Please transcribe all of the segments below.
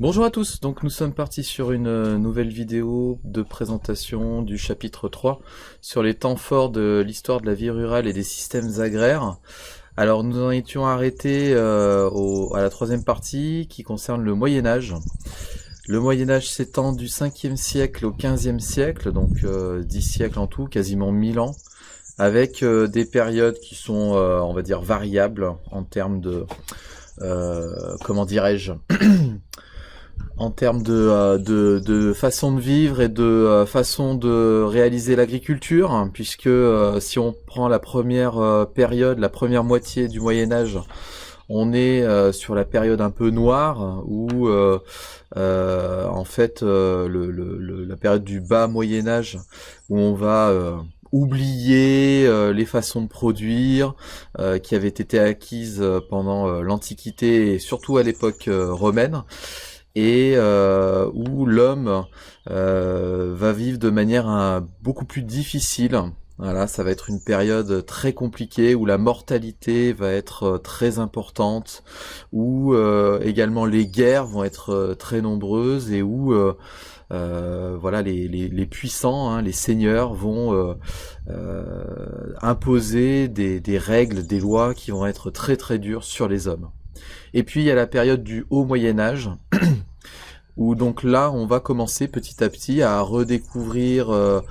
Bonjour à tous, donc nous sommes partis sur une nouvelle vidéo de présentation du chapitre 3 sur les temps forts de l'histoire de la vie rurale et des systèmes agraires. Alors nous en étions arrêtés à la troisième partie qui concerne le Moyen-Âge. Le Moyen-Âge s'étend du 5e siècle au 15e siècle, donc 10 siècles en tout, quasiment 1000 ans, avec des périodes qui sont, on va dire, variables en termes de, comment dirais-je, en termes de façon de vivre et de façon de réaliser l'agriculture, hein, puisque si on prend la première période, la première moitié du Moyen-Âge, on est sur la période un peu noire, où en fait la période du bas Moyen-Âge, où on va oublier les façons de produire qui avaient été acquises pendant l'Antiquité et surtout à l'époque romaine, et où l'homme va vivre de manière beaucoup plus difficile. Voilà, ça va être une période très compliquée où la mortalité va être très importante, où également les guerres vont être très nombreuses, et où voilà, les puissants, hein, les seigneurs vont imposer des règles, des lois qui vont être très très dures sur les hommes. Et puis il y a la période du Haut Moyen-Âge, où donc là on va commencer petit à petit à redécouvrir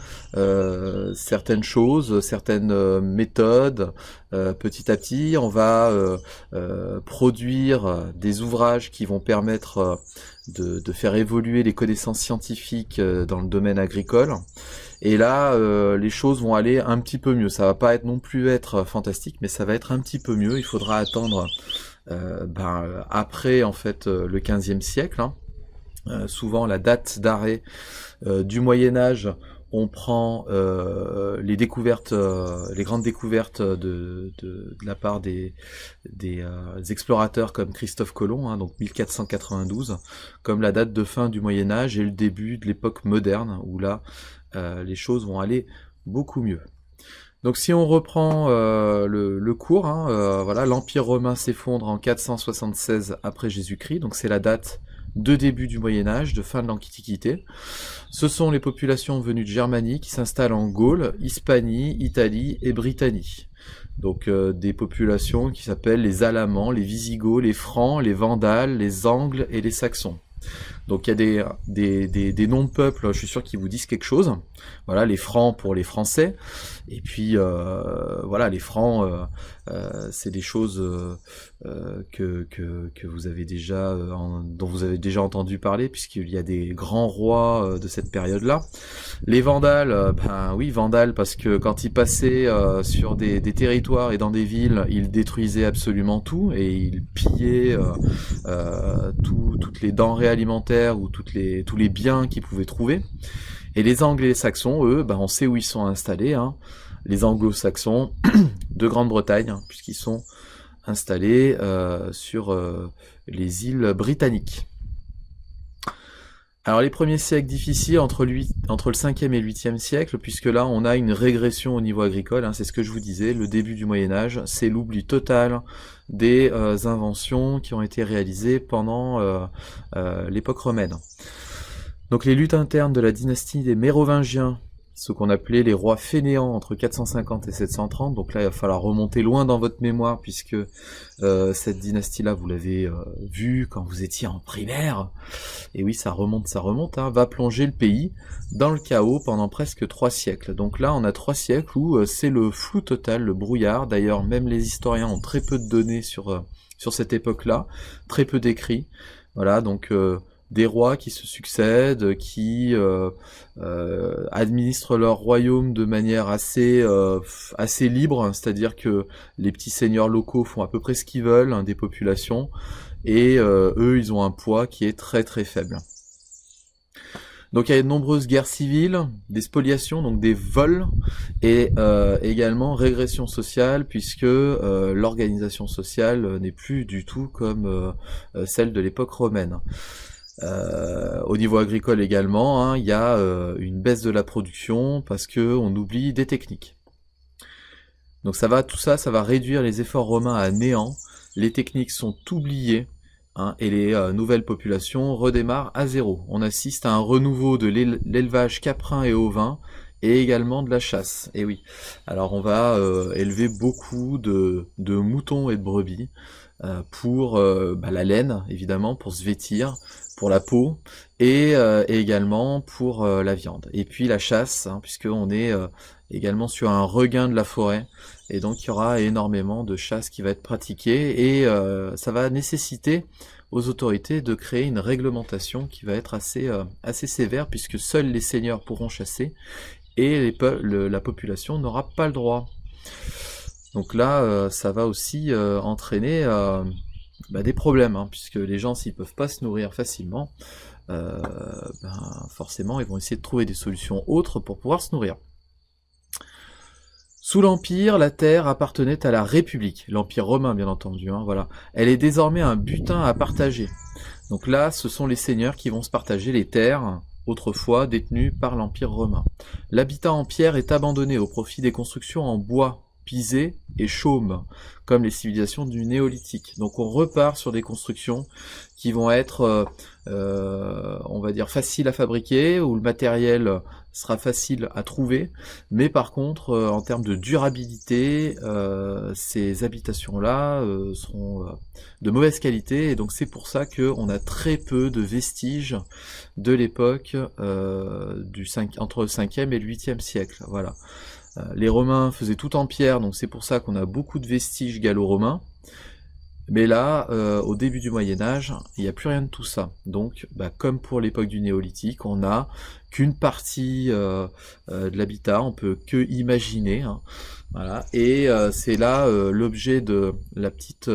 certaines choses, certaines méthodes. Petit à petit on va produire des ouvrages qui vont permettre de faire évoluer les connaissances scientifiques dans le domaine agricole. Et là, les choses vont aller un petit peu mieux. Ça va pas non plus être fantastique, mais ça va être un petit peu mieux. Il faudra attendre après en fait le 15e siècle, hein. Souvent la date d'arrêt du Moyen-Âge, on prend les découvertes, les grandes découvertes de la part des explorateurs comme Christophe Colomb, hein, donc 1492, comme la date de fin du Moyen-Âge et le début de l'époque moderne, où là les choses vont aller beaucoup mieux. Donc si on reprend le cours, hein, voilà, l'Empire romain s'effondre en 476 après Jésus-Christ, donc c'est la date de début du Moyen-Âge, de fin de l'Antiquité. Ce sont les populations venues de Germanie qui s'installent en Gaule, Hispanie, Italie et Britannie. Donc des populations qui s'appellent les Alamans, les Visigoths, les Francs, les Vandales, les Angles et les Saxons. Donc il y a des noms de peuples, je suis sûr qu'ils vous disent quelque chose. Voilà, les Francs pour les Français. Et puis voilà, les Francs, c'est des choses que vous avez déjà, dont vous avez déjà entendu parler, puisqu'il y a des grands rois de cette période-là. Les Vandales, ben oui, Vandales, parce que quand ils passaient sur des territoires et dans des villes, ils détruisaient absolument tout, et ils pillaient toutes les denrées alimentaires ou tous les biens qu'ils pouvaient trouver. Et les Anglais et les Saxons, eux, ben on sait où ils sont installés, hein. Les Anglo-Saxons de Grande-Bretagne, hein, puisqu'ils sont installés sur les îles britanniques. Alors les premiers siècles difficiles entre le 5e et le 8e siècle, puisque là on a une régression au niveau agricole, hein, c'est ce que je vous disais, le début du Moyen-Âge, c'est l'oubli total des inventions qui ont été réalisées pendant l'époque romaine. Donc les luttes internes de la dynastie des Mérovingiens, ce qu'on appelait les rois fainéants entre 450 et 730, donc là il va falloir remonter loin dans votre mémoire, puisque cette dynastie-là, vous l'avez vue quand vous étiez en primaire, et oui, ça remonte, hein, va plonger le pays dans le chaos pendant presque 3 siècles. Donc là, on a 3 siècles où c'est le flou total, le brouillard. D'ailleurs, même les historiens ont très peu de données sur cette époque-là, très peu d'écrits. Voilà, donc des rois qui se succèdent, qui administrent leur royaume de manière assez libre, hein, c'est-à-dire que les petits seigneurs locaux font à peu près ce qu'ils veulent, hein, des populations, et eux, ils ont un poids qui est très très faible. Donc il y a de nombreuses guerres civiles, des spoliations, donc des vols, et également régression sociale, puisque l'organisation sociale n'est plus du tout comme celle de l'époque romaine. Au niveau agricole également, hein, il y a une baisse de la production parce que on oublie des techniques. Donc tout ça va réduire les efforts romains à néant. Les techniques sont oubliées, hein, et les nouvelles populations redémarrent à zéro. On assiste à un renouveau de l'élevage caprin et ovin, et également de la chasse. Et oui, alors on va élever beaucoup de moutons et de brebis pour la laine, évidemment, pour se vêtir, pour la peau, et également pour la viande. Et puis la chasse, hein, puisqu'on est également sur un regain de la forêt, et donc il y aura énormément de chasse qui va être pratiquée, et ça va nécessiter aux autorités de créer une réglementation qui va être assez sévère, puisque seuls les seigneurs pourront chasser, et la population n'aura pas le droit. Donc là, ça va aussi entraîner des problèmes, hein, puisque les gens, s'ils peuvent pas se nourrir facilement, forcément, ils vont essayer de trouver des solutions autres pour pouvoir se nourrir. Sous l'Empire, la terre appartenait à la République, l'Empire romain bien entendu, hein, voilà. Elle est désormais un butin à partager. Donc là, ce sont les seigneurs qui vont se partager les terres, autrefois détenues par l'Empire romain. L'habitat en pierre est abandonné au profit des constructions en bois, pisé et chaume, comme les civilisations du néolithique. Donc on repart sur des constructions qui vont être, on va dire, faciles à fabriquer, où le matériel sera facile à trouver, mais par contre, en termes de durabilité, ces habitations-là seront de mauvaise qualité, et donc c'est pour ça qu'on a très peu de vestiges de l'époque entre le 5e et le 8e siècle. Voilà. Les Romains faisaient tout en pierre, donc c'est pour ça qu'on a beaucoup de vestiges gallo-romains. Mais là, au début du Moyen-Âge, il n'y a plus rien de tout ça. Donc, comme pour l'époque du Néolithique, on n'a qu'une partie de l'habitat, on peut que imaginer. Hein. Voilà. Et c'est là l'objet de la petite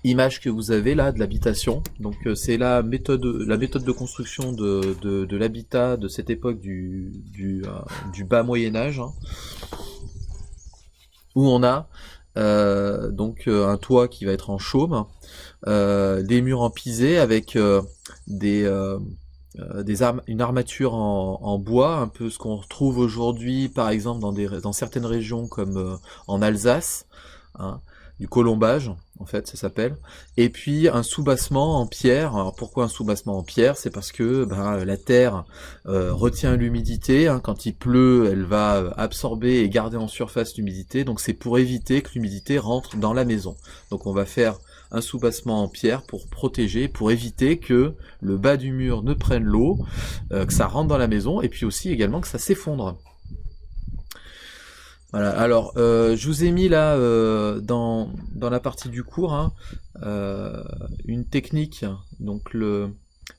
image que vous avez là de l'habitation. Donc c'est la méthode de construction de l'habitat de cette époque du bas Moyen-Âge, hein, où on a donc un toit qui va être en chaume, des murs en pisé avec une armature en bois, un peu ce qu'on retrouve aujourd'hui par exemple dans certaines régions comme en Alsace, hein, du colombage, en fait, ça s'appelle. Et puis un soubassement en pierre. Alors pourquoi un soubassement en pierre? C'est parce que la terre retient l'humidité. Hein. Quand il pleut, elle va absorber et garder en surface l'humidité. Donc c'est pour éviter que l'humidité rentre dans la maison. Donc on va faire un soubassement en pierre pour protéger, pour éviter que le bas du mur ne prenne l'eau, que ça rentre dans la maison, et puis aussi également que ça s'effondre. Voilà, alors je vous ai mis là dans la partie du cours hein, une technique, donc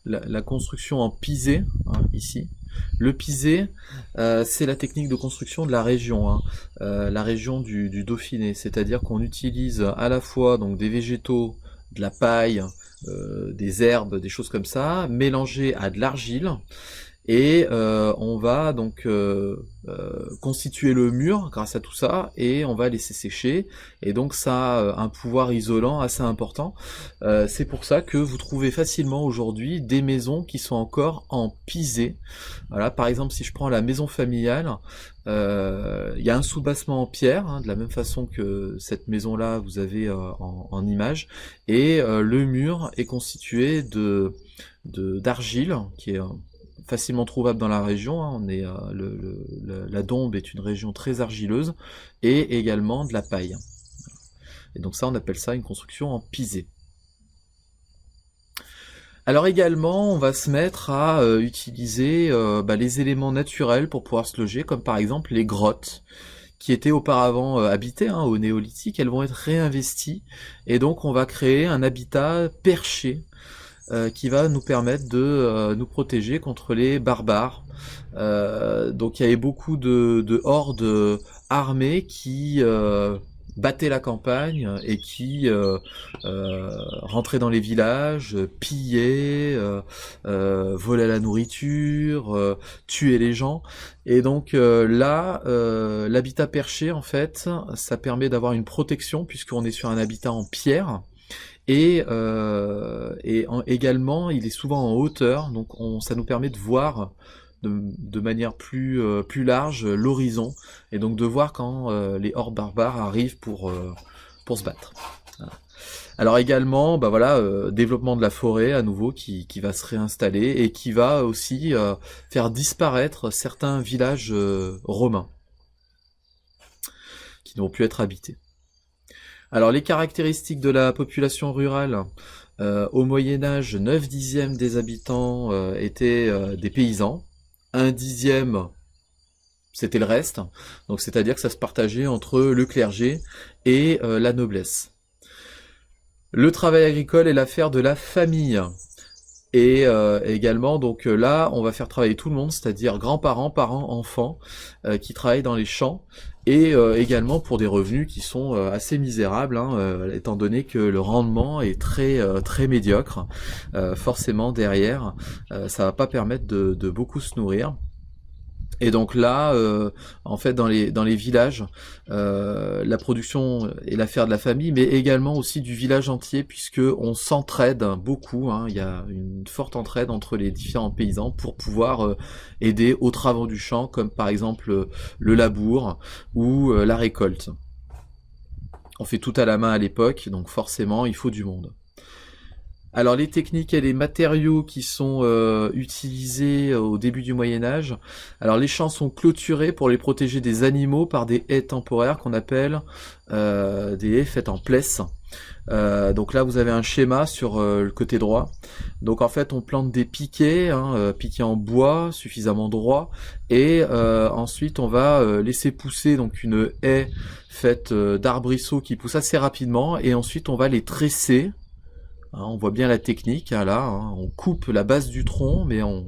la construction en pisé, hein, ici. Le pisé, c'est la technique de construction de la région, hein, la région du Dauphiné, c'est-à-dire qu'on utilise à la fois donc des végétaux, de la paille, des herbes, des choses comme ça, mélangées à de l'argile. Et on va donc constituer le mur grâce à tout ça, et on va laisser sécher, et donc ça a un pouvoir isolant assez important. C'est pour ça que vous trouvez facilement aujourd'hui des maisons qui sont encore en pisé. Voilà, par exemple si je prends la maison familiale, il y a un soubassement en pierre, hein, de la même façon que cette maison-là vous avez en image, et le mur est constitué d'argile, qui est facilement trouvable dans la région, hein. La Dombes est une région très argileuse, et également de la paille. Et donc ça, on appelle ça une construction en pisé. Alors également, on va se mettre à utiliser les éléments naturels pour pouvoir se loger, comme par exemple les grottes, qui étaient auparavant habitées hein, au néolithique. Elles vont être réinvesties, et donc on va créer un habitat perché, qui va nous permettre de nous protéger contre les barbares. Donc il y avait beaucoup de hordes armées qui battaient la campagne et qui rentraient dans les villages, pillaient, volaient la nourriture, tuaient les gens. Et donc là, l'habitat perché, en fait, ça permet d'avoir une protection puisqu'on est sur un habitat en pierre. Et également, il est souvent en hauteur, donc ça nous permet de voir de manière plus large l'horizon, et donc de voir quand les hordes barbares arrivent pour se battre. Voilà. Alors également, bah voilà, développement de la forêt à nouveau qui va se réinstaller et qui va aussi faire disparaître certains villages romains qui ne vont plus être habités. Alors les caractéristiques de la population rurale, au Moyen-Âge, 9/10 des habitants étaient des paysans, 1/10 c'était le reste, donc c'est-à-dire que ça se partageait entre le clergé et la noblesse. Le travail agricole est l'affaire de la famille. Et également, donc là, on va faire travailler tout le monde, c'est-à-dire grands-parents, parents, enfants, qui travaillent dans les champs, et également pour des revenus qui sont assez misérables, hein, étant donné que le rendement est très médiocre. Forcément, derrière, ça va pas permettre de beaucoup se nourrir. Et donc là, en fait, dans les villages, la production est l'affaire de la famille, mais également aussi du village entier, puisque on s'entraide beaucoup, hein. Il y a une forte entraide entre les différents paysans pour pouvoir aider aux travaux du champ, comme par exemple le labour ou la récolte. On fait tout à la main à l'époque, donc forcément, il faut du monde. Alors les techniques et les matériaux qui sont utilisés au début du Moyen-Âge, alors les champs sont clôturés pour les protéger des animaux par des haies temporaires qu'on appelle des haies faites en plesse. Donc là vous avez un schéma sur le côté droit. Donc en fait on plante des piquets, hein, piquets en bois suffisamment droits, et ensuite on va laisser pousser donc une haie faite d'arbrisseaux qui pousse assez rapidement, et ensuite on va les tresser. On voit bien la technique, hein, là, hein. On coupe la base du tronc, mais on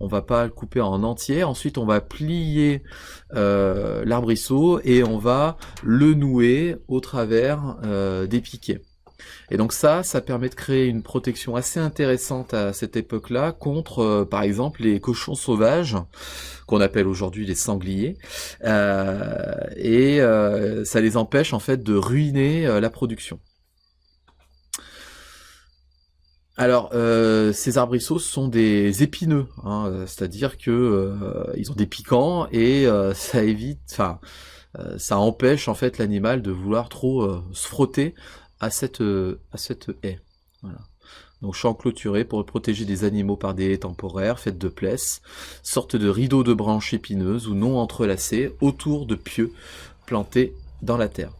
va pas le couper en entier. Ensuite, on va plier l'arbrisseau et on va le nouer au travers des piquets. Et donc ça permet de créer une protection assez intéressante à cette époque-là contre, par exemple, les cochons sauvages, qu'on appelle aujourd'hui les sangliers, et ça les empêche en fait de ruiner la production. Alors, ces arbrisseaux sont des épineux, hein, c'est-à-dire que ils ont des piquants et ça évite, enfin, ça empêche en fait l'animal de vouloir trop se frotter à cette haie. Voilà. Donc champ clôturé pour protéger des animaux par des haies temporaires faites de plesses, sorte de rideau de branches épineuses ou non entrelacées autour de pieux plantés dans la terre.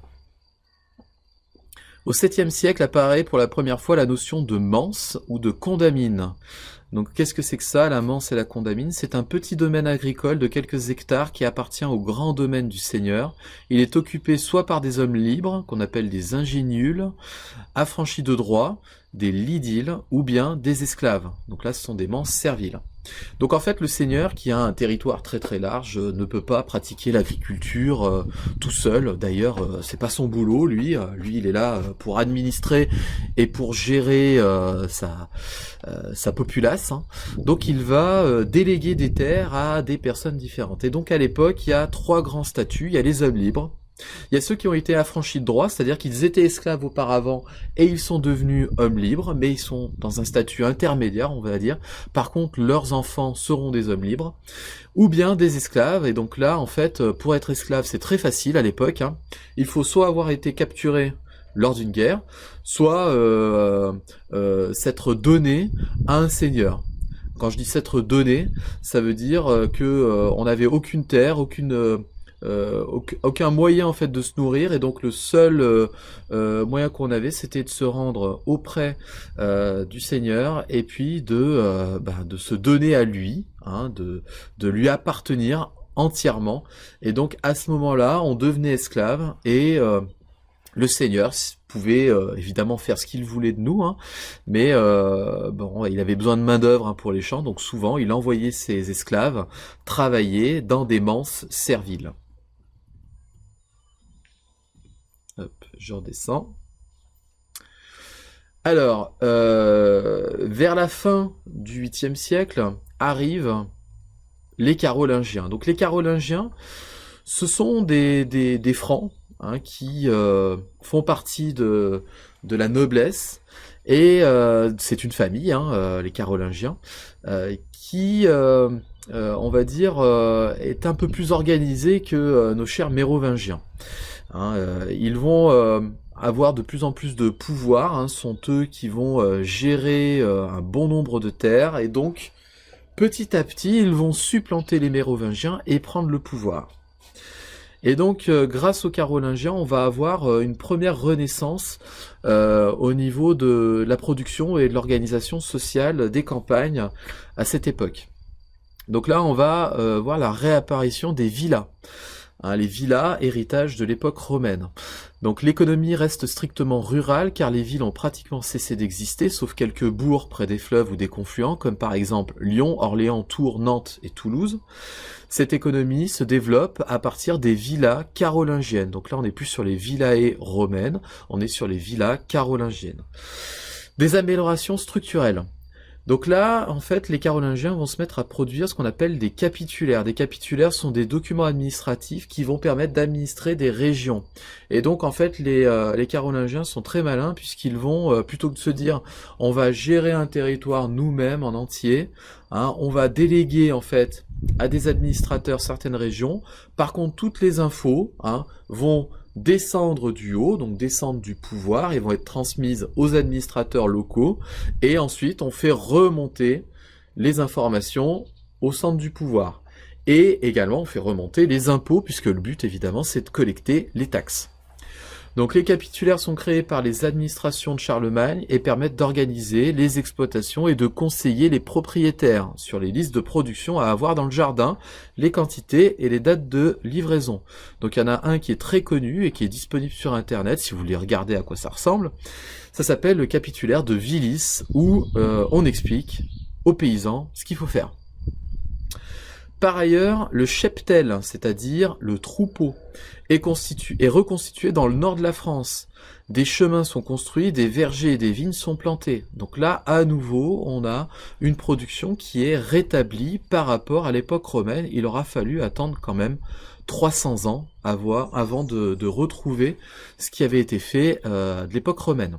Au 7e siècle apparaît pour la première fois la notion de manse ou de condamine. Donc qu'est-ce que c'est que ça, la manse et la condamine? C'est un petit domaine agricole de quelques hectares qui appartient au grand domaine du seigneur. Il est occupé soit par des hommes libres, qu'on appelle des ingénules, affranchis de droit, des lidiles, ou bien des esclaves. Donc là, ce sont des manses serviles. Donc en fait, le seigneur, qui a un territoire très large, ne peut pas pratiquer l'agriculture tout seul. D'ailleurs, c'est pas son boulot, lui. Lui, il est là pour administrer et pour gérer sa populace, hein. Donc il va déléguer des terres à des personnes différentes. Et donc à l'époque, il y a 3 grands statuts. Il y a les hommes libres. Il y a ceux qui ont été affranchis de droit, c'est-à-dire qu'ils étaient esclaves auparavant et ils sont devenus hommes libres, mais ils sont dans un statut intermédiaire, on va dire. Par contre, leurs enfants seront des hommes libres, ou bien des esclaves. Et donc là, en fait, pour être esclave, c'est très facile à l'époque, hein. Il faut soit avoir été capturé lors d'une guerre, soit s'être donné à un seigneur. Quand je dis s'être donné, ça veut dire que on n'avait aucune terre, aucun moyen en fait de se nourrir, et donc le seul moyen qu'on avait, c'était de se rendre auprès du Seigneur et puis de se donner à lui, hein, de lui appartenir entièrement. Et donc à ce moment-là, on devenait esclave, et le Seigneur pouvait évidemment faire ce qu'il voulait de nous, hein, mais bon, il avait besoin de main d'œuvre, hein, pour les champs, donc souvent il envoyait ses esclaves travailler dans des manses serviles. Hop, je redescends. Alors, vers la fin du 8e siècle, arrivent les Carolingiens. Donc les Carolingiens, ce sont des francs, hein, qui font partie de la noblesse, et c'est une famille, hein, les Carolingiens, qui, on va dire, est un peu plus organisée que nos chers Mérovingiens. Hein, ils vont avoir de plus en plus de pouvoir, hein, sont eux qui vont gérer un bon nombre de terres, et donc petit à petit ils vont supplanter les Mérovingiens et prendre le pouvoir. Et donc, grâce aux Carolingiens, on va avoir une première renaissance au niveau de la production et de l'organisation sociale des campagnes à cette époque. Donc là, on va voir la réapparition des villas. Hein, les villas, héritage de l'époque romaine. Donc l'économie reste strictement rurale car les villes ont pratiquement cessé d'exister, sauf quelques bourgs près des fleuves ou des confluents, comme par exemple Lyon, Orléans, Tours, Nantes et Toulouse. Cette économie se développe à partir des villas carolingiennes. Donc là, on n'est plus sur les villae romaines, on est sur les villas carolingiennes. Des améliorations structurelles. Donc là, en fait, les Carolingiens vont se mettre à produire ce qu'on appelle des capitulaires. Des capitulaires sont des documents administratifs qui vont permettre d'administrer des régions. Et donc, en fait, les Carolingiens sont très malins puisqu'ils vont, plutôt que de se dire « on va gérer un territoire nous-mêmes en entier hein, », on va déléguer, en fait, à des administrateurs certaines régions. Par contre, toutes les infos hein, vont descendre du haut, donc descendre du pouvoir, et vont être transmises aux administrateurs locaux, et ensuite on fait remonter les informations au centre du pouvoir. Et également on fait remonter les impôts, puisque le but évidemment c'est de collecter les taxes. Donc les capitulaires sont créés par les administrations de Charlemagne et permettent d'organiser les exploitations et de conseiller les propriétaires sur les listes de production à avoir dans le jardin, les quantités et les dates de livraison. Donc il y en a un qui est très connu et qui est disponible sur internet si vous voulez regarder à quoi ça ressemble. Ça s'appelle le capitulaire de Vilis où on explique aux paysans ce qu'il faut faire. Par ailleurs, le cheptel, c'est-à-dire le troupeau, est reconstitué dans le nord de la France. Des chemins sont construits, des vergers et des vignes sont plantés. Donc là, à nouveau, on a une production qui est rétablie par rapport à l'époque romaine. Il aura fallu attendre quand même 300 ans avant de retrouver ce qui avait été fait de l'époque romaine.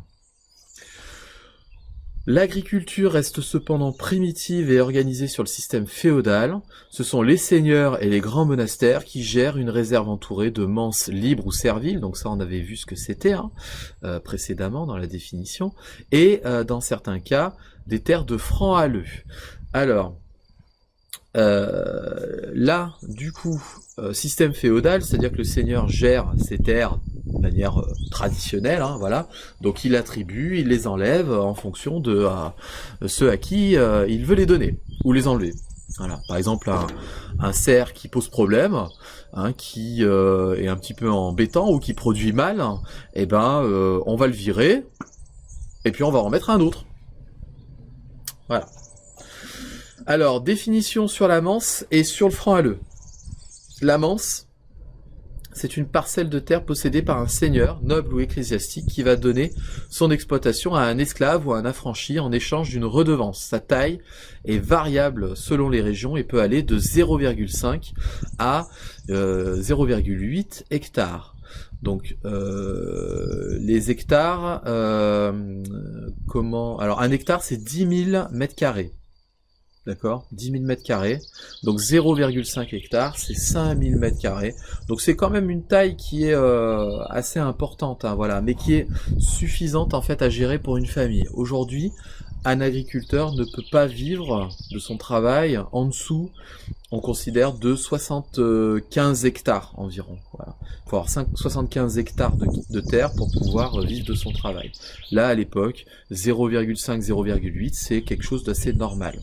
L'agriculture reste cependant primitive et organisée sur le système féodal. Ce sont les seigneurs et les grands monastères qui gèrent une réserve entourée de manses libres ou serviles, donc ça on avait vu ce que c'était précédemment dans la définition, et dans certains cas, des terres de francs haleux. Alors, là, du coup, système féodal, c'est-à-dire que le seigneur gère ses terres de manière traditionnelle, hein, voilà. Donc il attribue, il les enlève en fonction de ceux à qui il veut les donner ou les enlever. Voilà. Par exemple, un cerf qui pose problème, hein, qui est un petit peu embêtant ou qui produit mal, eh ben, on va le virer et puis on va en mettre un autre. Voilà. Alors, définition sur la manse et sur le franc haleux. La manse, c'est une parcelle de terre possédée par un seigneur, noble ou ecclésiastique, qui va donner son exploitation à un esclave ou à un affranchi en échange d'une redevance. Sa taille est variable selon les régions et peut aller de 0,5 à 0,8 hectares. Donc les hectares, alors un hectare c'est 10 000 mètres carrés. D'accord, 10 000 mètres carrés, donc 0,5 hectares, c'est 5 000 mètres carrés. Donc c'est quand même une taille qui est assez importante, hein, voilà, mais qui est suffisante en fait à gérer pour une famille. Aujourd'hui, un agriculteur ne peut pas vivre de son travail en dessous, on considère, de 75 hectares environ. Voilà. Il faut avoir 75 hectares de terre pour pouvoir vivre de son travail. Là, à l'époque, 0,5, 0,8, c'est quelque chose d'assez normal.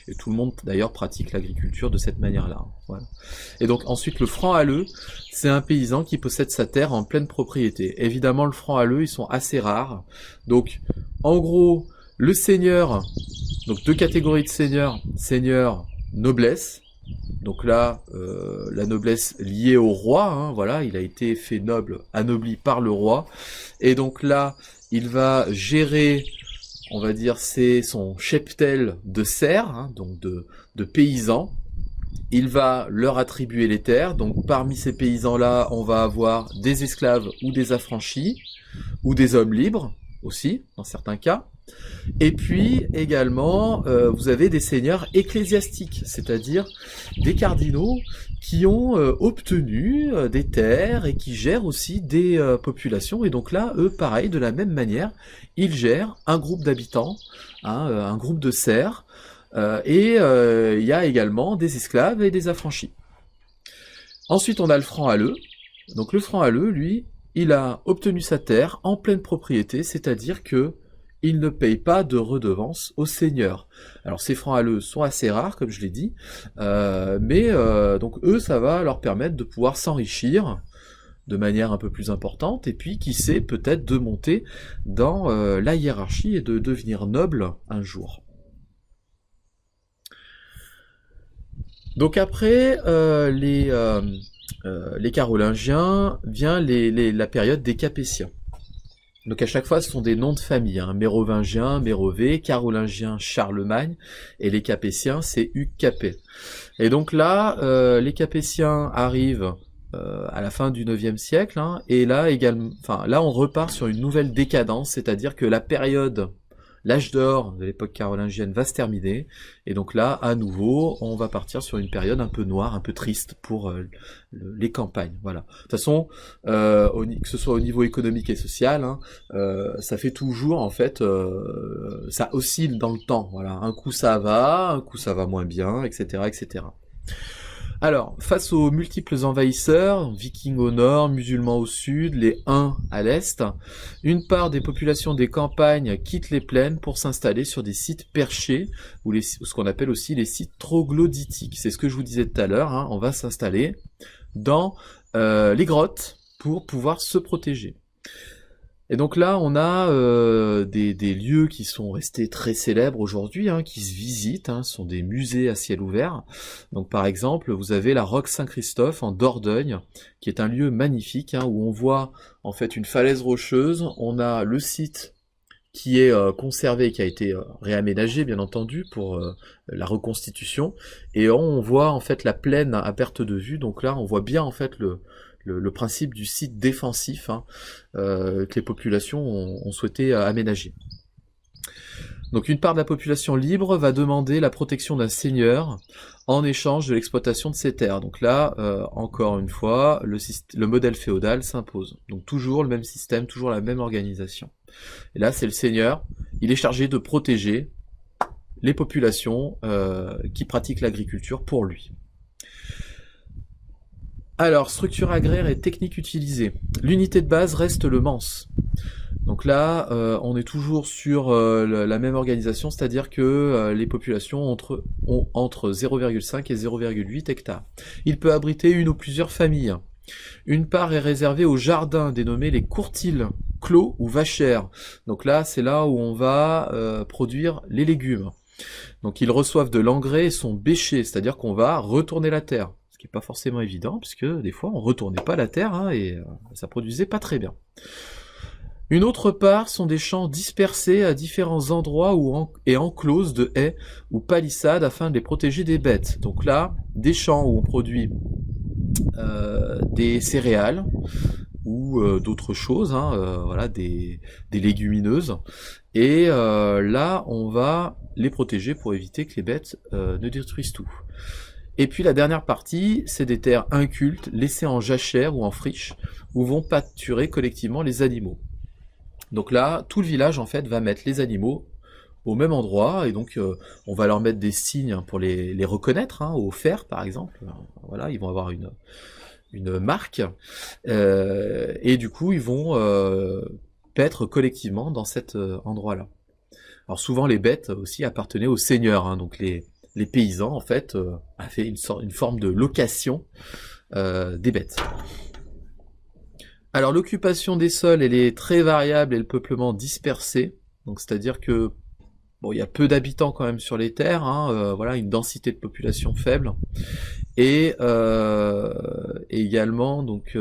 Et tout le monde, d'ailleurs, pratique l'agriculture de cette manière-là. Voilà. Et donc, ensuite, le franc haleux, c'est un paysan qui possède sa terre en pleine propriété. Évidemment, le franc haleux, ils sont assez rares. Donc, en gros, le seigneur, donc deux catégories de seigneurs, seigneur, noblesse. Donc là, la noblesse liée au roi, hein, voilà, il a été fait noble, anobli par le roi. Et donc là, il va gérer, on va dire, c'est son cheptel de serfs, hein, donc de paysans. Il va leur attribuer les terres. Donc parmi ces paysans-là, on va avoir des esclaves ou des affranchis, ou des hommes libres aussi, dans certains cas. Et puis également, vous avez des seigneurs ecclésiastiques, c'est-à-dire des cardinaux qui ont obtenu des terres et qui gèrent aussi des populations. Et donc là, eux, pareil, de la même manière, ils gèrent un groupe d'habitants, hein, un groupe de serfs, et il y a également des esclaves et des affranchis. Ensuite, on a le franc halleux. Donc le franc halleux, lui, il a obtenu sa terre en pleine propriété, c'est-à-dire que il ne paye pas de redevance au seigneur. Alors ces francs halleux sont assez rares, comme je l'ai dit, mais donc eux, ça va leur permettre de pouvoir s'enrichir de manière un peu plus importante, et puis qui sait peut-être de monter dans la hiérarchie et de devenir noble un jour. Donc après les Carolingiens vient la période des Capétiens. Donc à chaque fois, ce sont des noms de famille, hein. Mérovingien, Mérové, Carolingien, Charlemagne, et les Capétiens, c'est Hugues Capet. Et donc là, les Capétiens arrivent à la fin du IXe siècle, hein, et là également, enfin là, on repart sur une nouvelle décadence, c'est-à-dire que la période, l'âge d'or de l'époque carolingienne va se terminer, et donc là, à nouveau, on va partir sur une période un peu noire, un peu triste pour les campagnes. Voilà. De toute façon, que ce soit au niveau économique et social, hein, ça fait toujours, en fait, ça oscille dans le temps. Voilà. Un coup ça va moins bien, etc., etc. Alors, face aux multiples envahisseurs, vikings au nord, musulmans au sud, les Huns à l'est, une part des populations des campagnes quittent les plaines pour s'installer sur des sites perchés, ou ce qu'on appelle aussi les sites troglodytiques. C'est ce que je vous disais tout à l'heure, hein, on va s'installer dans les grottes pour pouvoir se protéger. Et donc là, on a des lieux qui sont restés très célèbres aujourd'hui, hein, qui se visitent, hein, sont des musées à ciel ouvert. Donc par exemple, vous avez la Roque Saint-Christophe en Dordogne, qui est un lieu magnifique, hein, où on voit en fait une falaise rocheuse, on a le site qui est conservé, qui a été réaménagé bien entendu pour la reconstitution, et on voit en fait la plaine à perte de vue, donc là on voit bien en fait le principe du site défensif, hein, que les populations ont souhaité aménager. Donc une part de la population libre va demander la protection d'un seigneur en échange de l'exploitation de ses terres. Donc là, encore une fois, le modèle féodal s'impose. Donc toujours le même système, toujours la même organisation. Et là, c'est le seigneur, il est chargé de protéger les populations qui pratiquent l'agriculture pour lui. Alors, structure agraire et technique utilisée. L'unité de base reste le manse. Donc là, on est toujours sur la même organisation, c'est-à-dire que les populations ont entre 0,5 et 0,8 hectares. Il peut abriter une ou plusieurs familles. Une part est réservée aux jardins dénommés les courtiles, clos ou vachères. Donc là, c'est là où on va produire les légumes. Donc ils reçoivent de l'engrais et sont bêchés, c'est-à-dire qu'on va retourner la terre. Ce qui n'est pas forcément évident, puisque des fois on retournait pas la terre, hein, et ça produisait pas très bien. Une autre part sont des champs dispersés à différents endroits et encloses de haies ou palissades afin de les protéger des bêtes. Donc là, des champs où on produit des céréales ou d'autres choses, hein, voilà, des légumineuses. Et là, on va les protéger pour éviter que les bêtes ne détruisent tout. Et puis la dernière partie, c'est des terres incultes, laissées en jachère ou en friche, où vont pâturer collectivement les animaux. Donc là, tout le village en fait va mettre les animaux au même endroit, et donc on va leur mettre des signes pour les reconnaître, hein, au fer par exemple. Voilà, ils vont avoir une marque, et du coup ils vont paître collectivement dans cet endroit-là. Alors souvent les bêtes aussi appartenaient aux seigneurs, hein, donc les paysans en fait avaient une forme de location des bêtes. Alors l'occupation des sols, elle est très variable et le peuplement dispersé, donc c'est-à-dire que bon, il y a peu d'habitants quand même sur les terres, hein, voilà, une densité de population faible, et également donc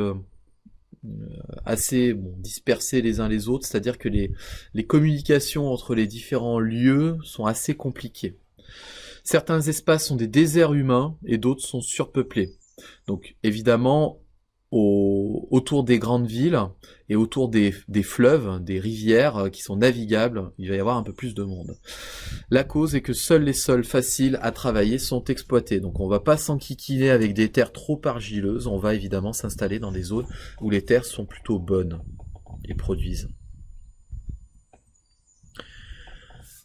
assez dispersés les uns les autres, c'est-à-dire que les communications entre les différents lieux sont assez compliquées. Certains espaces sont des déserts humains et d'autres sont surpeuplés. Donc évidemment, autour des grandes villes et autour des fleuves, des rivières qui sont navigables, il va y avoir un peu plus de monde. La cause est que seuls les sols faciles à travailler sont exploités. Donc on va pas s'enquiquiner avec des terres trop argileuses, on va évidemment s'installer dans des zones où les terres sont plutôt bonnes et produisent.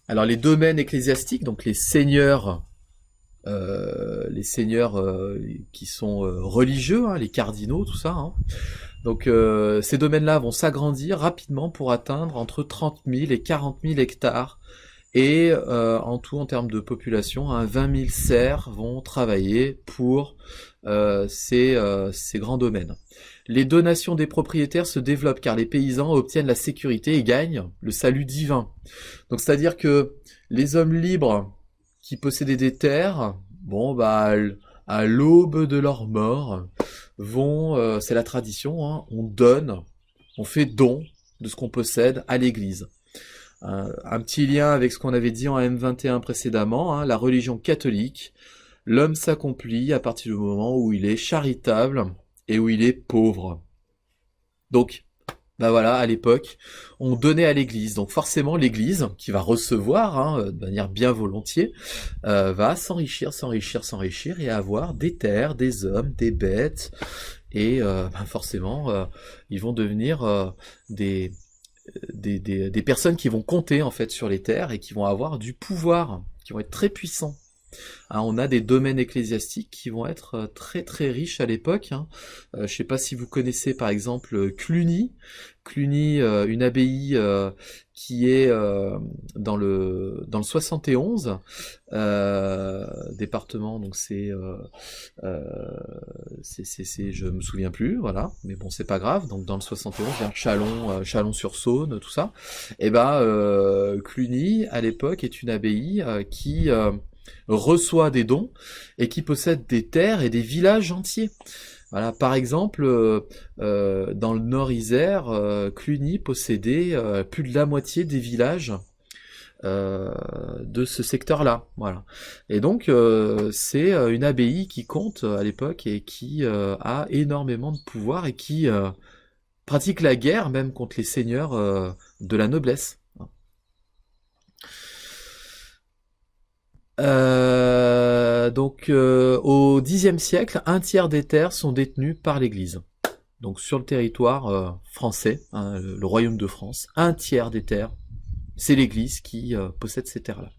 Alors les domaines ecclésiastiques, donc les seigneurs qui sont religieux, hein, les cardinaux, tout ça. Hein. Donc ces domaines-là vont s'agrandir rapidement pour atteindre entre 30 000 et 40 000 hectares. Et en tout, en termes de population, hein, 20 000 serfs vont travailler pour ces grands domaines. Les donations des propriétaires se développent car les paysans obtiennent la sécurité et gagnent le salut divin. Donc c'est-à-dire que les hommes libres qui possédaient des terres, bon bah à l'aube de leur mort, vont, c'est la tradition, hein, on fait don de ce qu'on possède à l'Église. Un petit lien avec ce qu'on avait dit en M21 précédemment, hein, la religion catholique, l'homme s'accomplit à partir du moment où il est charitable et où il est pauvre. Donc, bah voilà, à l'époque, on donnait à l'Église. Donc forcément, l'Église, qui va recevoir, hein, de manière bien volontiers, va s'enrichir et avoir des terres, des hommes, des bêtes, et forcément, ils vont devenir des personnes qui vont compter en fait sur les terres et qui vont avoir du pouvoir, qui vont être très puissants. Hein, on a des domaines ecclésiastiques qui vont être très très riches à l'époque. Hein. Je ne sais pas si vous connaissez par exemple Cluny. Cluny, une abbaye qui est dans le 71, département, donc je me souviens plus, voilà, mais bon c'est pas grave. Donc dans le 71, vers Chalon-sur-Saône, tout ça. Et Cluny à l'époque est une abbaye qui reçoit des dons et qui possède des terres et des villages entiers. Voilà, par exemple, dans le Nord-Isère, Cluny possédait plus de la moitié des villages de ce secteur-là. Voilà. Et donc, c'est une abbaye qui compte à l'époque et qui a énormément de pouvoir et qui pratique la guerre même contre les seigneurs de la noblesse. Donc au Xe siècle, un tiers des terres sont détenues par l'Église. Donc sur le territoire français, hein, le royaume de France, un tiers des terres, c'est l'Église qui possède ces terres-là.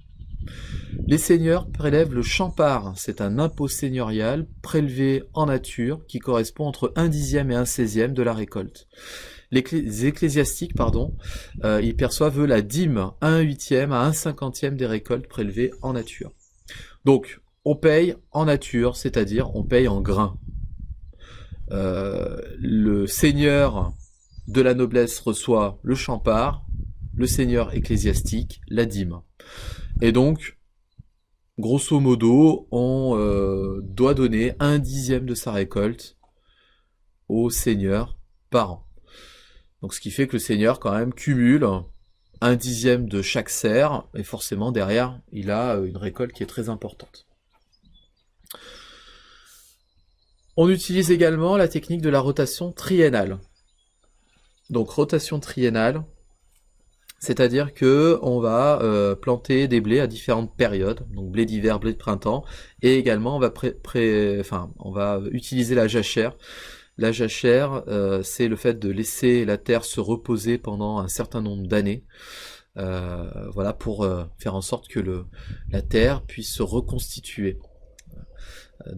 Les seigneurs prélèvent le champard, c'est un impôt seigneurial prélevé en nature qui correspond entre 1/10 et 1/16 de la récolte. Les ecclésiastiques, ils perçoivent la dîme à 1/8 à 1/50 des récoltes prélevées en nature. Donc, on paye en nature, c'est-à-dire on paye en grains. Le seigneur de la noblesse reçoit le champard, le seigneur ecclésiastique, la dîme. Et donc, grosso modo, on doit donner 1/10 de sa récolte au seigneur par an. Donc ce qui fait que le seigneur quand même cumule 1/10 de chaque serf, et forcément derrière il a une récolte qui est très importante. On utilise également la technique de la rotation triennale. Donc rotation triennale, c'est-à-dire que on va planter des blés à différentes périodes, donc blé d'hiver, blé de printemps, et également on va utiliser la jachère. La jachère, c'est le fait de laisser la terre se reposer pendant un certain nombre d'années, voilà, pour faire en sorte que la terre puisse se reconstituer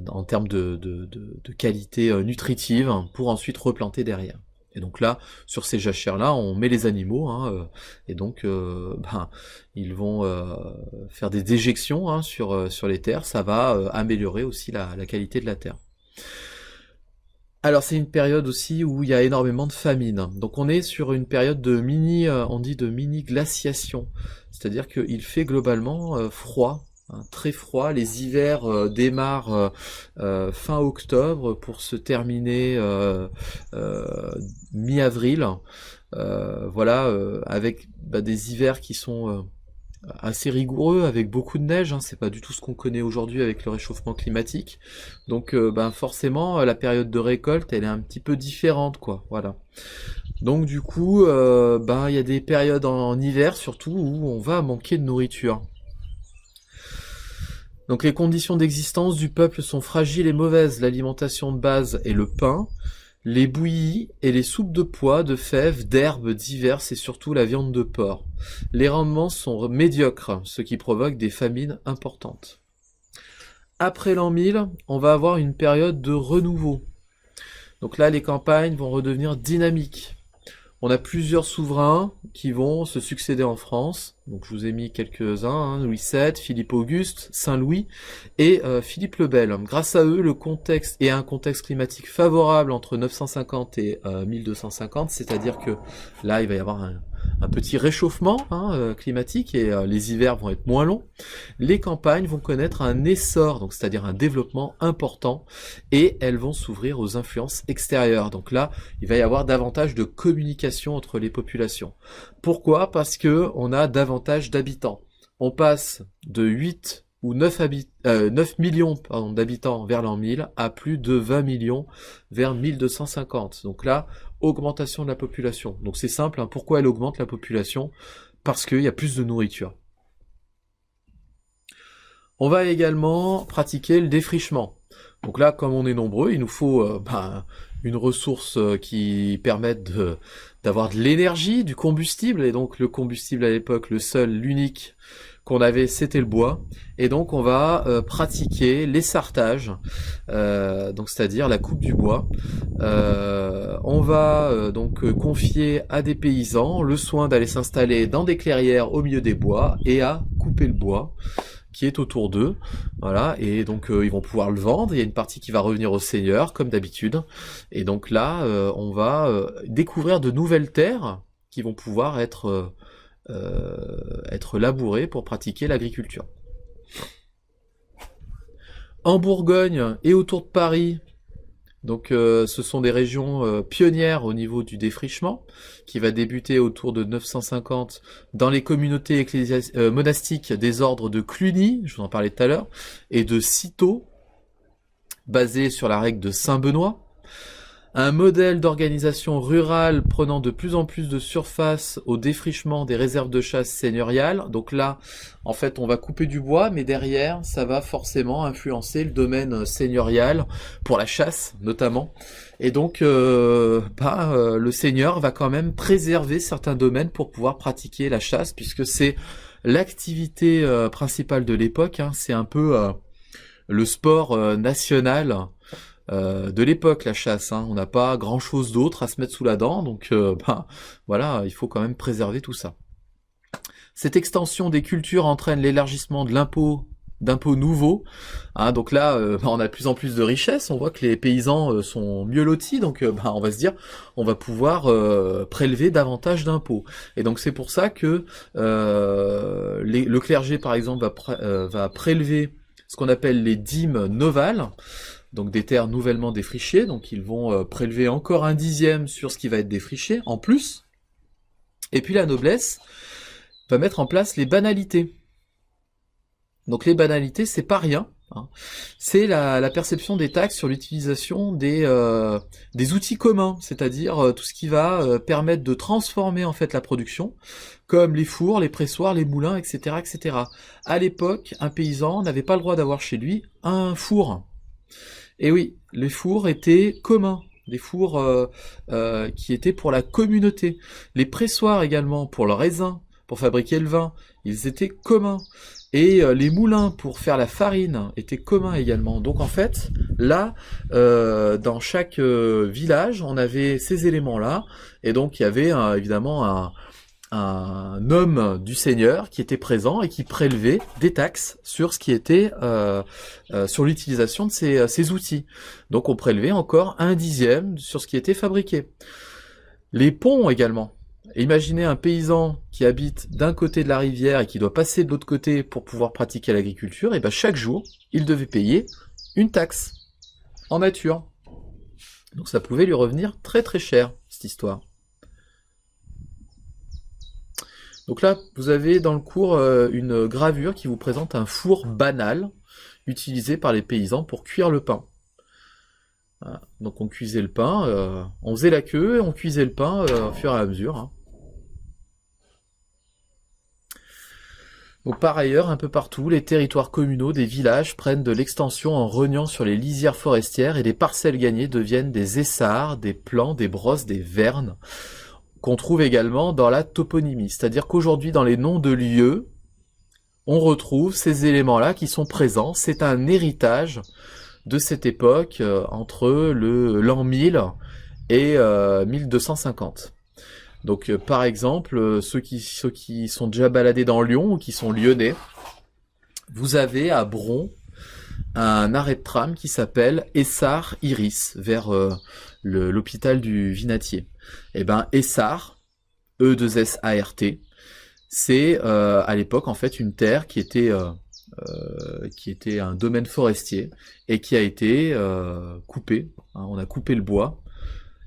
en termes de qualité nutritive pour ensuite replanter derrière. Et donc là, sur ces jachères-là, on met les animaux, hein, et donc ils vont faire des déjections, hein, sur les terres. Ça va améliorer aussi la qualité de la terre. Alors c'est une période aussi où il y a énormément de famine. Donc on est sur une période de mini glaciation. C'est-à-dire qu'il fait globalement froid, hein, très froid. Les hivers démarrent fin octobre pour se terminer mi-avril. Voilà, avec des hivers qui sont assez rigoureux avec beaucoup de neige, hein, c'est pas du tout ce qu'on connaît aujourd'hui avec le réchauffement climatique. Donc forcément la période de récolte elle est un petit peu différente quoi, voilà. Donc du coup il y a des périodes en hiver surtout où on va manquer de nourriture. Donc les conditions d'existence du peuple sont fragiles et mauvaises, l'alimentation de base est le pain, les bouillies et les soupes de pois, de fèves, d'herbes diverses et surtout la viande de porc. Les rendements sont médiocres, ce qui provoque des famines importantes. Après l'an 1000, on va avoir une période de renouveau. Donc là, les campagnes vont redevenir dynamiques. On a plusieurs souverains qui vont se succéder en France. Donc je vous ai mis quelques-uns, hein, Louis VII, Philippe Auguste, Saint-Louis et Philippe le Bel. Grâce à eux, le contexte et un contexte climatique favorable entre 950 et 1250, c'est-à-dire que là, il va y avoir un petit réchauffement climatique et les hivers vont être moins longs. Les campagnes vont connaître un essor, donc c'est-à-dire un développement important, et elles vont s'ouvrir aux influences extérieures. Donc là, il va y avoir davantage de communication entre les populations. Pourquoi ? Parce que on a davantage d'habitants. On passe de 8 ou 9 millions d'habitants vers l'an 1000 à plus de 20 millions vers 1250. Donc là, augmentation de la population. Donc c'est simple, hein, pourquoi elle augmente la population ? Parce qu'il y a plus de nourriture. On va également pratiquer le défrichement. Donc là, comme on est nombreux, il nous faut une ressource qui permette d'avoir de l'énergie, du combustible, et donc le combustible à l'époque, le seul, l'unique qu'on avait, c'était le bois, et donc on va pratiquer l'essartage, donc c'est-à-dire la coupe du bois. On va donc confier à des paysans le soin d'aller s'installer dans des clairières au milieu des bois et à couper le bois qui est autour d'eux, voilà, et donc ils vont pouvoir le vendre, il y a une partie qui va revenir au seigneur, comme d'habitude, et donc là, on va découvrir de nouvelles terres qui vont pouvoir être labourées pour pratiquer l'agriculture. En Bourgogne et autour de Paris, donc ce sont des régions pionnières au niveau du défrichement, qui va débuter autour de 950 dans les communautés monastiques des ordres de Cluny, je vous en parlais tout à l'heure, et de Cîteaux, basés sur la règle de Saint-Benoît. Un modèle d'organisation rurale prenant de plus en plus de surface au défrichement des réserves de chasse seigneuriales. Donc là, en fait, on va couper du bois, mais derrière, ça va forcément influencer le domaine seigneurial pour la chasse, notamment. Et donc, le seigneur va quand même préserver certains domaines pour pouvoir pratiquer la chasse, puisque c'est l'activité principale de l'époque. Hein, c'est un peu le sport national de l'époque, la chasse, hein. On n'a pas grand chose d'autre à se mettre sous la dent, donc voilà, il faut quand même préserver tout ça. Cette extension des cultures entraîne l'élargissement de d'impôts nouveaux, hein, donc là on a de plus en plus de richesses, on voit que les paysans sont mieux lotis, donc on va se dire on va pouvoir prélever davantage d'impôts, et donc c'est pour ça que le clergé par exemple va prélever ce qu'on appelle les dîmes novales, donc des terres nouvellement défrichées, donc ils vont prélever encore un dixième sur ce qui va être défriché, en plus. Et puis la noblesse va mettre en place les banalités. Donc les banalités, c'est pas rien, hein. C'est la perception des taxes sur l'utilisation des outils communs, c'est-à-dire tout ce qui va permettre de transformer en fait la production, comme les fours, les pressoirs, les moulins, etc., etc. À l'époque, un paysan n'avait pas le droit d'avoir chez lui un four. Et oui, les fours étaient communs, des fours qui étaient pour la communauté. Les pressoirs également pour le raisin, pour fabriquer le vin, ils étaient communs. Et les moulins pour faire la farine étaient communs également. Donc en fait, là, dans chaque village, on avait ces éléments-là, et donc il y avait évidemment un homme du seigneur qui était présent et qui prélevait des taxes sur ce qui était sur l'utilisation de ces outils. Donc on prélevait encore un dixième sur ce qui était fabriqué. Les ponts également. Imaginez un paysan qui habite d'un côté de la rivière et qui doit passer de l'autre côté pour pouvoir pratiquer l'agriculture, et ben chaque jour, il devait payer une taxe en nature. Donc ça pouvait lui revenir très très cher, cette histoire. Donc là, vous avez dans le cours une gravure qui vous présente un four banal utilisé par les paysans pour cuire le pain. Voilà. Donc on cuisait le pain, on faisait la queue et on cuisait le pain au fur et à mesure. Hein. Donc par ailleurs, un peu partout, les territoires communaux des villages prennent de l'extension en rognant sur les lisières forestières et les parcelles gagnées deviennent des essarts, des plans, des brosses, des vernes, qu'on trouve également dans la toponymie. C'est-à-dire qu'aujourd'hui, dans les noms de lieux, on retrouve ces éléments-là qui sont présents. C'est un héritage de cette époque entre l'an 1000 et 1250. Donc par exemple, ceux qui sont déjà baladés dans Lyon ou qui sont lyonnais, vous avez à Bron un arrêt de tram qui s'appelle Essart-Iris, vers l'hôpital du Vinatier. Et ben Essart, E2SART, c'est à l'époque en fait une terre qui était un domaine forestier et qui a été coupé. Hein, on a coupé le bois.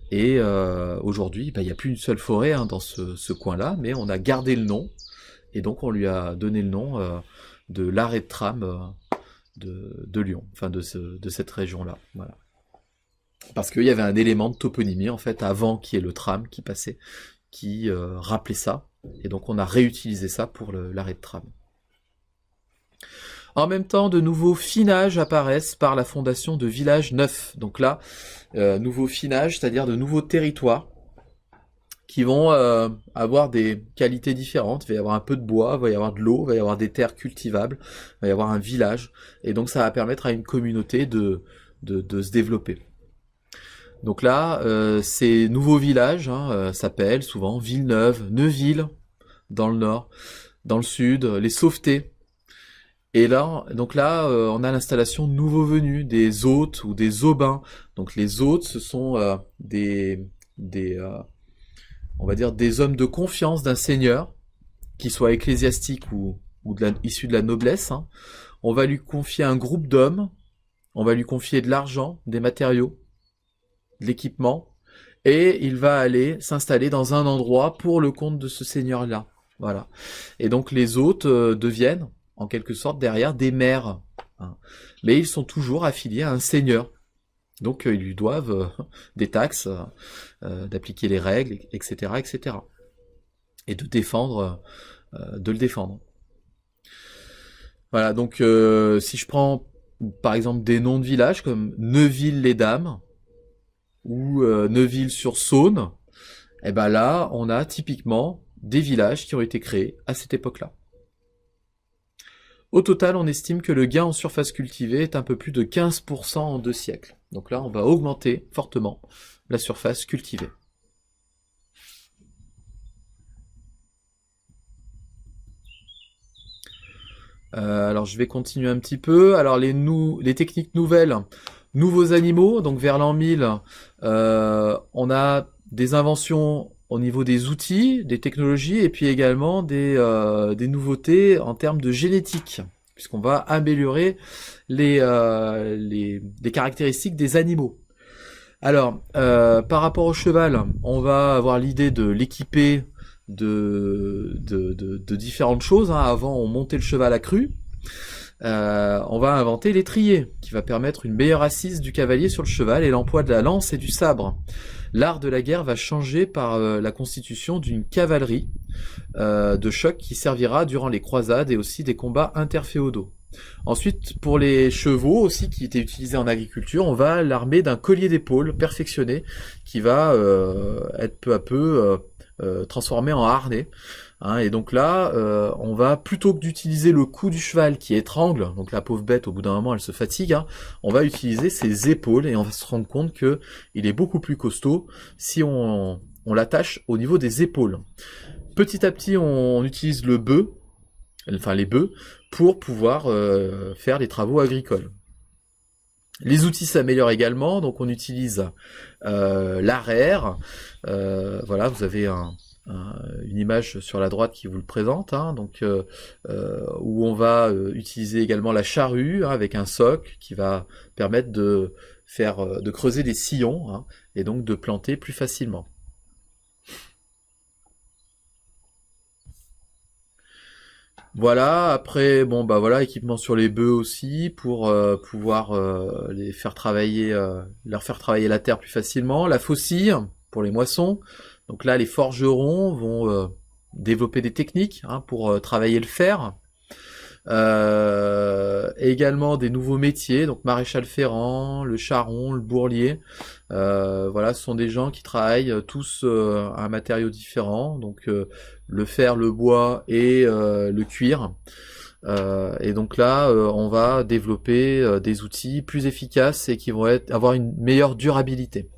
Et aujourd'hui, il n'y a plus une seule forêt hein, dans ce coin-là, mais on a gardé le nom, et donc on lui a donné le nom de l'arrêt de tram de Lyon, enfin de cette région-là. Voilà. Parce qu'il y avait un élément de toponymie, en fait, avant qu'il y ait le tram qui passait, qui rappelait ça, et donc on a réutilisé ça pour l'arrêt de tram. En même temps, de nouveaux finages apparaissent par la fondation de villages neufs. Donc là, nouveaux finages, c'est-à-dire de nouveaux territoires qui vont avoir des qualités différentes. Il va y avoir un peu de bois, il va y avoir de l'eau, il va y avoir des terres cultivables, il va y avoir un village. Et donc ça va permettre à une communauté de se développer. Donc là, ces nouveaux villages s'appellent souvent Villeneuve, Neuville, dans le nord, dans le sud, les Sauvetés. Et là, donc là, on a l'installation de nouveaux venus, des hôtes ou des aubains. Donc les hôtes, ce sont on va dire des hommes de confiance d'un seigneur, qui soit ecclésiastique ou issu de la noblesse. Hein. On va lui confier un groupe d'hommes, on va lui confier de l'argent, des matériaux, de l'équipement, et il va aller s'installer dans un endroit pour le compte de ce seigneur-là. Voilà. Et donc les hôtes deviennent en quelque sorte derrière des maires. Hein. Mais ils sont toujours affiliés à un seigneur. Donc ils lui doivent des taxes, d'appliquer les règles, etc., etc. Et de le défendre. Voilà, donc si je prends par exemple des noms de villages comme Neuville-les-Dames ou Neuville-sur-Saône, et ben là on a typiquement des villages qui ont été créés à cette époque-là. Au total, on estime que le gain en surface cultivée est un peu plus de 15% en 2 siècles. Donc là, on va augmenter fortement la surface cultivée. Alors je vais continuer un petit peu. Alors les techniques nouvelles, nouveaux animaux, donc vers l'an 1000, on a des inventions au niveau des outils, des technologies, et puis également des nouveautés en termes de génétique, puisqu'on va améliorer les caractéristiques des animaux. Alors, par rapport au cheval, on va avoir l'idée de l'équiper de différentes choses. Hein. Avant, on montait le cheval à crue. On va inventer l'étrier, qui va permettre une meilleure assise du cavalier sur le cheval et l'emploi de la lance et du sabre. L'art de la guerre va changer par la constitution d'une cavalerie de choc qui servira durant les croisades et aussi des combats interféodaux. Ensuite, pour les chevaux aussi qui étaient utilisés en agriculture, on va l'armer d'un collier d'épaule perfectionné qui va être peu à peu transformé en harnais. Hein, et donc là, on va, plutôt que d'utiliser le cou du cheval qui étrangle, donc la pauvre bête, au bout d'un moment, elle se fatigue, hein, on va utiliser ses épaules et on va se rendre compte que il est beaucoup plus costaud si on l'attache au niveau des épaules. Petit à petit, on utilise les bœufs, pour pouvoir faire les travaux agricoles. Les outils s'améliorent également, donc on utilise l'arère. Voilà, vous avez une image sur la droite qui vous le présente, hein, donc où on va utiliser également la charrue hein, avec un soc qui va permettre de creuser des sillons hein, et donc de planter plus facilement. Voilà, après, bon bah voilà, équipement sur les bœufs aussi pour pouvoir les faire travailler, leur faire travailler la terre plus facilement. La faucille pour les moissons. Donc là, les forgerons vont développer des techniques hein, pour travailler le fer. Et également des nouveaux métiers, donc maréchal ferrant, le charron, le bourlier. Voilà, ce sont des gens qui travaillent tous un matériau différent, donc le fer, le bois et le cuir. Et donc là, on va développer des outils plus efficaces et qui vont avoir une meilleure durabilité.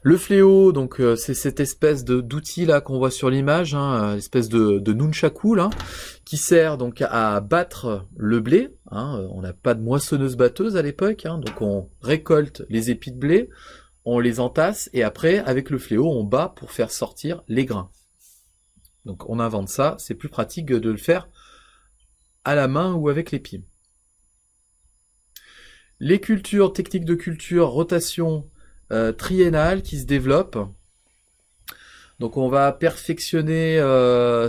Le fléau, donc c'est cette espèce d'outil là qu'on voit sur l'image, hein, espèce de nunchaku là, qui sert donc à battre le blé. Hein, on n'a pas de moissonneuse-batteuse à l'époque, hein, donc on récolte les épis de blé, on les entasse et après avec le fléau on bat pour faire sortir les grains. Donc on invente ça, c'est plus pratique de le faire à la main ou avec les pieds. Les cultures, techniques de culture, rotation triennale qui se développe. Donc on va perfectionner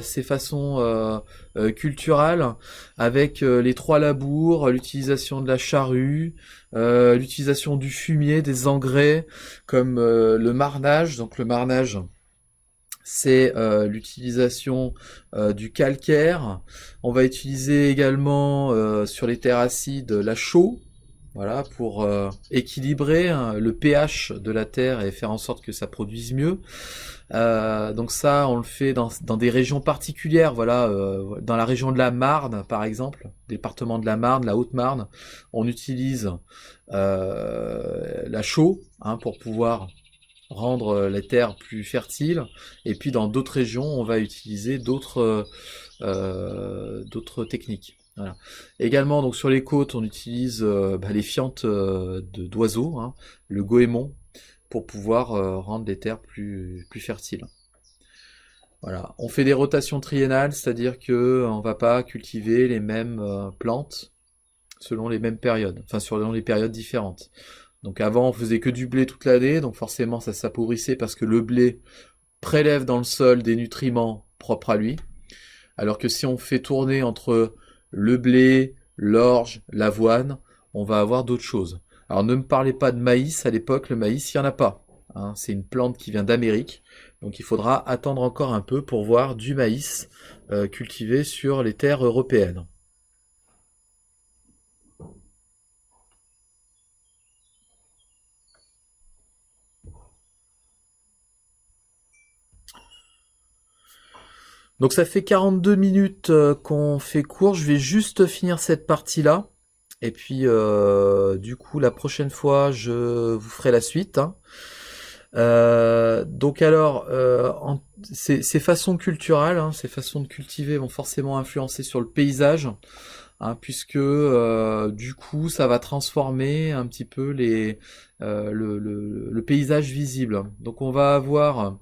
ces façons culturales avec les 3 labours, l'utilisation de la charrue, l'utilisation du fumier, des engrais comme le marnage. Donc le marnage, c'est l'utilisation du calcaire. On va utiliser également sur les terres acides la chaux. Voilà, pour équilibrer hein, le pH de la terre et faire en sorte que ça produise mieux. Donc ça, on le fait dans des régions particulières. Voilà, dans la région de la Marne, par exemple, département de la Marne, la Haute-Marne, on utilise la chaux hein, pour pouvoir rendre les terres plus fertiles. Et puis dans d'autres régions, on va utiliser d'autres techniques. Voilà. Également, donc sur les côtes, on utilise les fientes d'oiseaux, hein, le goémon, pour pouvoir rendre les terres plus fertiles. Voilà. On fait des rotations triennales, c'est-à-dire que on va pas cultiver les mêmes plantes selon les mêmes périodes, enfin selon les périodes différentes. Donc avant, on faisait que du blé toute l'année, donc forcément ça s'appauvrissait parce que le blé prélève dans le sol des nutriments propres à lui, alors que si on fait tourner entre le blé, l'orge, l'avoine, on va avoir d'autres choses. Alors ne me parlez pas de maïs, à l'époque le maïs, il n'y en a pas. Hein, c'est une plante qui vient d'Amérique, donc il faudra attendre encore un peu pour voir du maïs cultivé sur les terres européennes. Donc ça fait 42 minutes qu'on fait court, je vais juste finir cette partie-là. Et puis du coup la prochaine fois je vous ferai la suite. Hein. Donc alors ces façons culturelles, hein, ces façons de cultiver vont forcément influencer sur le paysage, hein, puisque du coup ça va transformer un petit peu le paysage visible. Donc on va avoir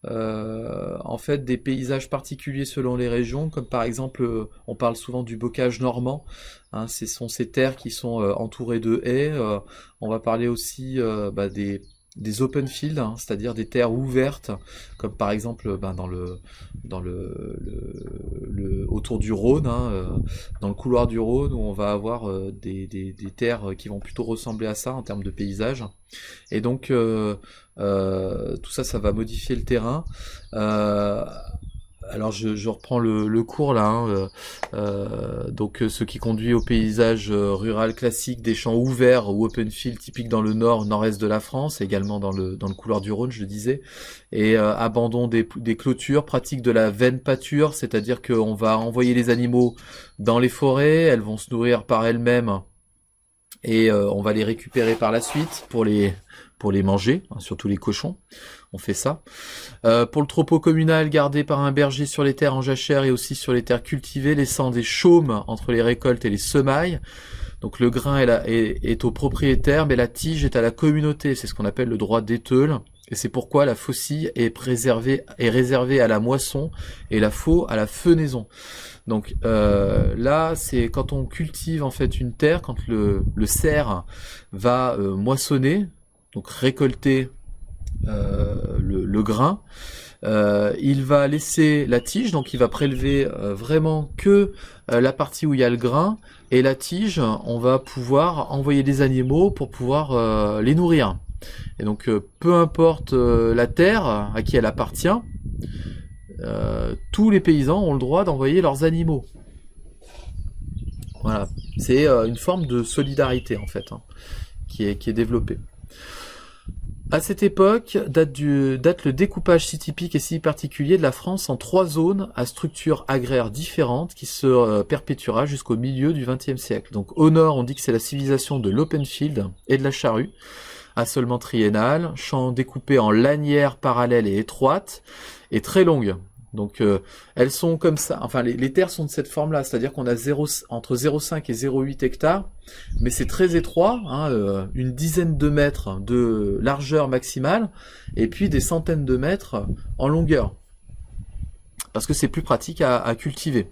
en fait des paysages particuliers selon les régions, comme par exemple on parle souvent du bocage normand, hein, ce sont ces terres qui sont entourées de haies. On va parler aussi des open fields, hein, c'est-à-dire des terres ouvertes, comme par exemple autour du Rhône, hein, dans le couloir du Rhône, où on va avoir des terres qui vont plutôt ressembler à ça en termes de paysage. Et donc tout ça, ça va modifier le terrain. Alors je reprends le cours là, hein, donc ce qui conduit au paysage rural classique des champs ouverts ou open field typiques dans le nord-est de la France, également dans le couloir du Rhône, je le disais, et abandon des clôtures, pratique de la veine pâture, c'est-à-dire qu'on va envoyer les animaux dans les forêts, elles vont se nourrir par elles-mêmes et on va les récupérer par la suite pour les manger, hein, surtout les cochons, on fait ça. Pour le troupeau communal gardé par un berger sur les terres en jachère et aussi sur les terres cultivées, laissant des chaumes entre les récoltes et les semailles. Donc le grain est au propriétaire, mais la tige est à la communauté, c'est ce qu'on appelle le droit d'éteule. Et c'est pourquoi la faucille est réservée à la moisson et la faux à la fenaison. Donc là, c'est quand on cultive en fait une terre, quand le cerf va moissonner, donc récolter le grain, il va laisser la tige, donc il va prélever vraiment que la partie où il y a le grain, et la tige, on va pouvoir envoyer des animaux pour pouvoir les nourrir. Et donc peu importe la terre à qui elle appartient, tous les paysans ont le droit d'envoyer leurs animaux. Voilà, c'est une forme de solidarité en fait, hein, qui est développée. À cette époque, date le découpage si typique et si particulier de la France en 3 zones à structure agraire différentes qui se perpétuera jusqu'au milieu du XXe siècle. Donc au nord, on dit que c'est la civilisation de l'open field et de la charrue, assolement triennal, champs découpés en lanières parallèles et étroites et très longues. Donc elles sont comme ça, enfin les terres sont de cette forme-là, c'est-à-dire qu'on a entre 0,5 et 0,8 hectares, mais c'est très étroit, hein, une dizaine de mètres de largeur maximale, et puis des centaines de mètres en longueur, parce que c'est plus pratique à cultiver.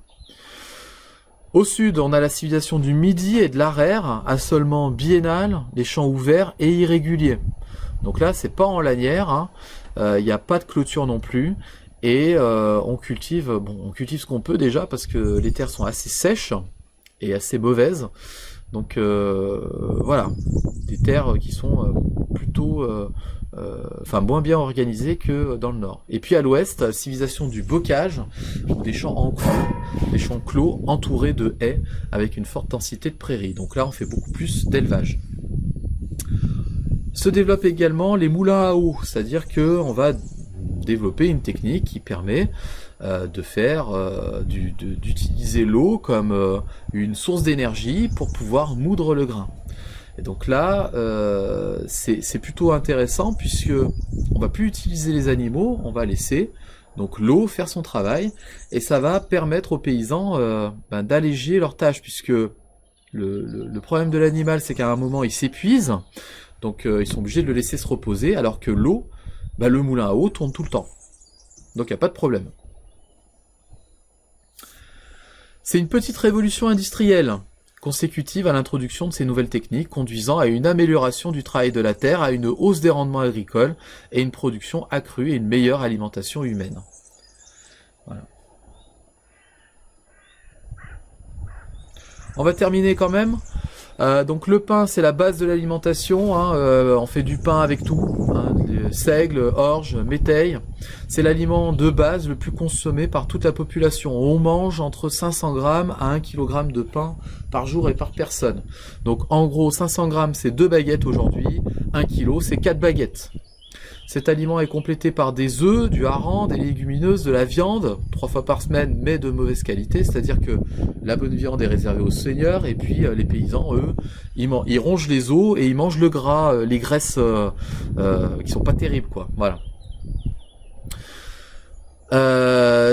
Au sud, on a la civilisation du Midi et de l'Araire, assolement biennal, les champs ouverts et irréguliers. Donc là, c'est pas en lanière, hein, y a pas de clôture non plus. Et on cultive ce qu'on peut déjà parce que les terres sont assez sèches et assez mauvaises. Donc voilà, des terres qui sont plutôt, moins bien organisées que dans le nord. Et puis à l'ouest, civilisation du bocage, des champs clos entourés de haies avec une forte densité de prairies. Donc là, on fait beaucoup plus d'élevage. Se développent également les moulins à eau, c'est-à-dire que on va développer une technique qui permet d'utiliser l'eau comme une source d'énergie pour pouvoir moudre le grain. Et donc là, c'est plutôt intéressant puisque on va plus utiliser les animaux, on va laisser donc l'eau faire son travail et ça va permettre aux paysans d'alléger leurs tâches puisque le problème de l'animal c'est qu'à un moment il s'épuise, donc ils sont obligés de le laisser se reposer alors que l'eau, le moulin à eau tourne tout le temps. Donc il n'y a pas de problème. C'est une petite révolution industrielle, consécutive à l'introduction de ces nouvelles techniques, conduisant à une amélioration du travail de la terre, à une hausse des rendements agricoles, et une production accrue et une meilleure alimentation humaine. Voilà. On va terminer quand même. Donc le pain c'est la base de l'alimentation, hein, on fait du pain avec tout, hein, seigle, orge, métaille, c'est l'aliment de base le plus consommé par toute la population. On mange entre 500 grammes à 1 kg de pain par jour et par personne. Donc en gros 500 grammes c'est 2 baguettes aujourd'hui, 1 kg c'est 4 baguettes. Cet aliment est complété par des œufs, du hareng, des légumineuses, de la viande, 3 fois par semaine, mais de mauvaise qualité, c'est-à-dire que la bonne viande est réservée aux seigneurs, et puis les paysans, eux, ils rongent les os et ils mangent le gras, les graisses qui sont pas terribles, quoi. Voilà.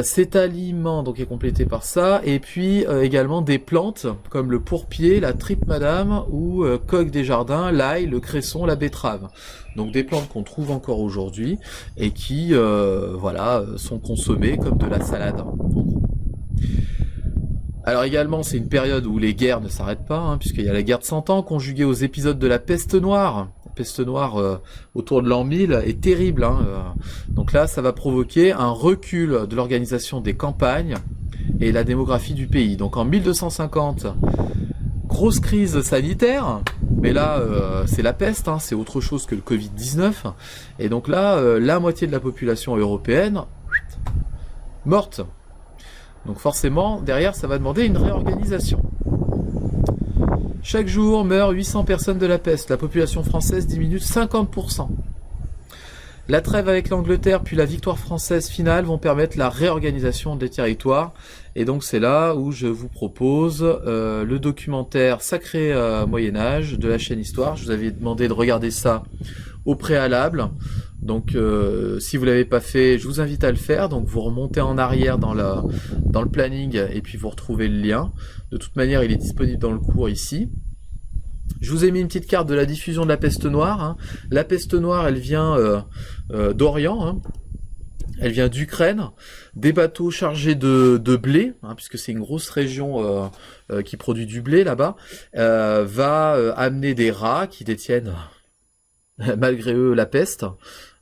Cet aliment donc est complété par ça, et puis également des plantes comme le pourpier, la tripe madame ou coq des jardins, l'ail, le cresson, la betterave. Donc des plantes qu'on trouve encore aujourd'hui et qui sont consommées comme de la salade. Alors également c'est une période où les guerres ne s'arrêtent pas, hein, puisqu'il y a la guerre de 100 ans conjuguée aux épisodes de la peste noire. La peste noire autour de l'an 1000 est terrible, hein, donc là ça va provoquer un recul de l'organisation des campagnes et la démographie du pays. Donc en 1250, grosse crise sanitaire, mais là c'est la peste, hein, c'est autre chose que le Covid-19, et donc là la moitié de la population européenne morte. Donc forcément, derrière, ça va demander une réorganisation. Chaque jour meurent 800 personnes de la peste. La population française diminue de 50%. La trêve avec l'Angleterre puis la victoire française finale vont permettre la réorganisation des territoires. Et donc c'est là où je vous propose le documentaire Sacré Moyen-Âge de la chaîne Histoire. Je vous avais demandé de regarder ça au préalable. Donc si vous l'avez pas fait, je vous invite à le faire. Donc vous remontez en arrière dans le planning et puis vous retrouvez le lien. De toute manière, il est disponible dans le cours ici. Je vous ai mis une petite carte de la diffusion de la peste noire, hein. La peste noire, elle vient d'Orient, hein. Elle vient d'Ukraine. Des bateaux chargés de blé, hein, puisque c'est une grosse région qui produit du blé là-bas, va amener des rats qui détiennent malgré eux la peste.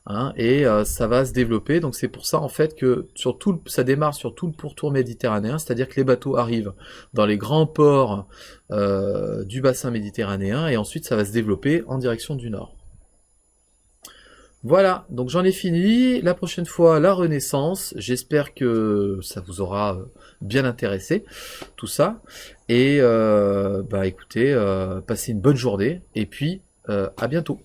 hein, et ça va se développer. Donc c'est pour ça en fait que ça démarre sur tout le pourtour méditerranéen, c'est-à-dire que les bateaux arrivent dans les grands ports du bassin méditerranéen, et ensuite ça va se développer en direction du nord. Voilà, donc j'en ai fini. La prochaine fois, la Renaissance. J'espère que ça vous aura bien intéressé, tout ça. Et bah écoutez, passez une bonne journée, et puis à bientôt.